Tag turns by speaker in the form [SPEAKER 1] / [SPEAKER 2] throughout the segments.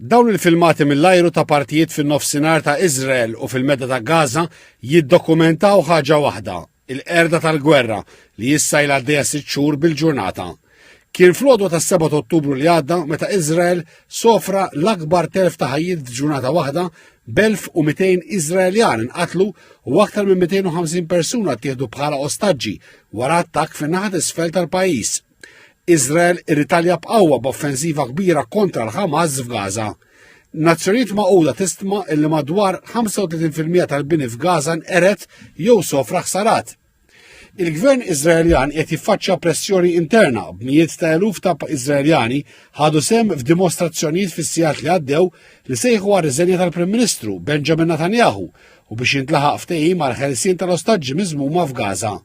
[SPEAKER 1] Dawn il-filmati mill-ajru ta' partijiet fin-nofsinhar ta' Iżrael u fil-medda ta' Gaza jiddokumentaw ħaġa waħda, il-qerda tal-gwerra li issa il għaddejja 6 xhur bil-ġurnata. Kien fl-għodwa tas-7 Ottubru li għadda meta Iżrael sofra l-akbar telf ta' ħajjiet f'ġurnata waħda b'1200 Iżraeljan inqatlu u aktar minn 250 persuna ttieħdu bħala ostaġġi wara attakk fin-naħa t'isfel tal-pajjiż. Iżrael irritalja b'qawwa b'offensiva kbira kontra l-Ħamas f'Gaza. Nazzjonijiet Magħquda tistima li madwar 35% tal-bini f'Gaza nqeret jew sofra ħsarat. Il-Gvern Iżraeljan qed jiffaċċja pressjoni interna b'mijiet ta' eluf ta' Iżraeljani ħadu sehem f'dimostrazzjonijiet fis-sigħat li għaddew li sejħu għar-riżenja tal-Prim Ministru Benjamin Netanyahu u biex jintlaħaq ftehim mal-ħelsien tal-ostaġġi miżmuma f'Gaza.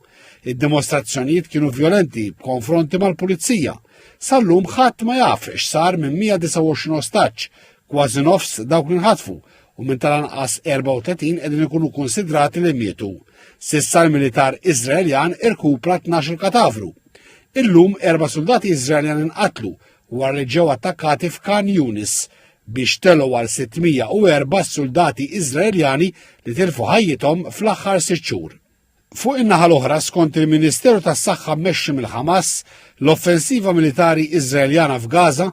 [SPEAKER 1] Id-dimostrazzjonijiet kienu vjolenti b'konfronti mal-pulizija. Sallum ħadd ma jaf x'sar minn 129 ostaġġ, kważi nofs dawk li nħatfu u minn tal-anqas 34 qegħdin ikunu konsidrati li mietu. S'issa l-militar Iżraeljan irkupra 12 katavru. Illum 4 soldati Iżraeljan inqatlu wara li ġew attakkati f'Khan Yunis biex telgħu għal 604 soldati Iżraeljani li tilfu ħajjithom fl-aħħar 6 xhur. Fuq in-naħa l-oħra skont il-Ministeru tas-Saħħa mmexxi mill-Ħamas, l-offensiva militari Iżraeljana f'Gaza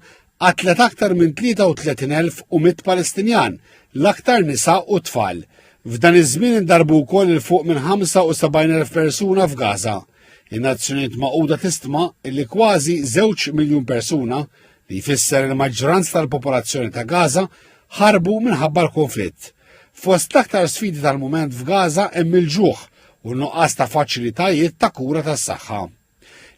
[SPEAKER 1] qatlet aktar minn 33,100 Palestinjan, l-aktar nisa u tfal. F'dan iż-żmien indarbu wkoll il fuq minn 75,000 persuna f'Gaza. In-Nazzjonijiet Magħquda tistima li kważi 2 miljun persuna li jfisser il-maġġoranza tal-popolazzjoni ta' Gaza ħarbu minħabba l-konflitt. Fost l-aktar sfidi tal-mument f'Gaza hemm il-ġuħ u nuqqas ta' faċilitajiet ta' kura tas-saħħa.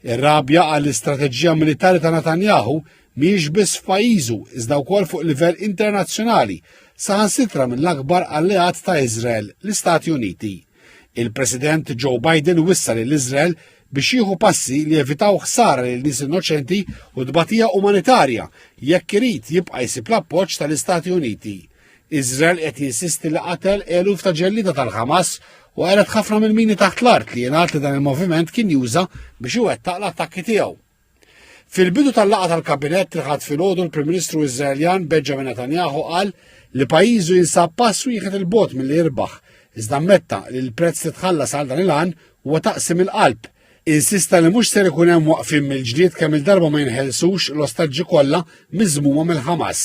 [SPEAKER 1] Ir-rabja għall-istrateġija militari ta' Netanyahu mhijiex biss f'pajjiżu iżda wkoll fuq livell internazzjonali saħansitra mill-akbar alleat ta' Iżrael, l-Istati Uniti. Il-President Joe Biden wissa lill-Iżrael biex jieħu passi li jevitaw ħsara lil nies innoċenti u tbatija umanitarja jekk irid jibqa' jsib l-appoġġ tal-Istati Uniti. Iżrael qed jinsisti li qatel eluf ta' ġellida tal-Ħamas u għalet ħafna mill-mini taħt l-art li jingħad li dan il-moviment kien juża biex iwettaq l-attakki tiegħu. Fil-bidu tal-laqgħa tal-kabinett li ħadd filgħodu l-Prim Ministru Iżraeljan Benjamin Netanyahu qal li pajjiżu jinsab pass wieħed il-bogħod milli jirbaħ, iżda ammetta li l-prezz li tħallas għal dan il-għan huwa taqsim il-qalb. Insista li mhux ser ikun hemm waqfien mill-ġdid kemm il-darba ma jinħelsux l-ostaġġi kollha miżmuma mill-Ħamas.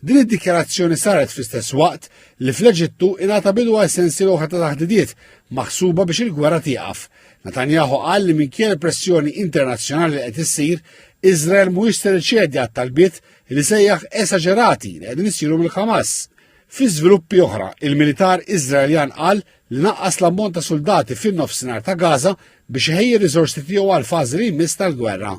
[SPEAKER 1] Din id-dikjarazzjoni saret fl-istess waqt li fl-Eġittu ingħata bidu għal sensiela oħra ta' taħdidiet maħsuba biex il-gwerra tieqaf. Netanyahu qal li minkejja pressjoni internazzjonali li qed issir, Iżrael mhuwiex se riċedja għat-talbiet li sejjaħ esaġerati li qegħdin isiru mill-Ħamas. Fi żviluppi oħra, il-militar Iżraeljan qal li naqqas l-ammont ta' soldati fin-nofsinhar ta' Gaza biex iħejji r-riżorsi tiegħu għal fażi li jmiss tal-gwerra.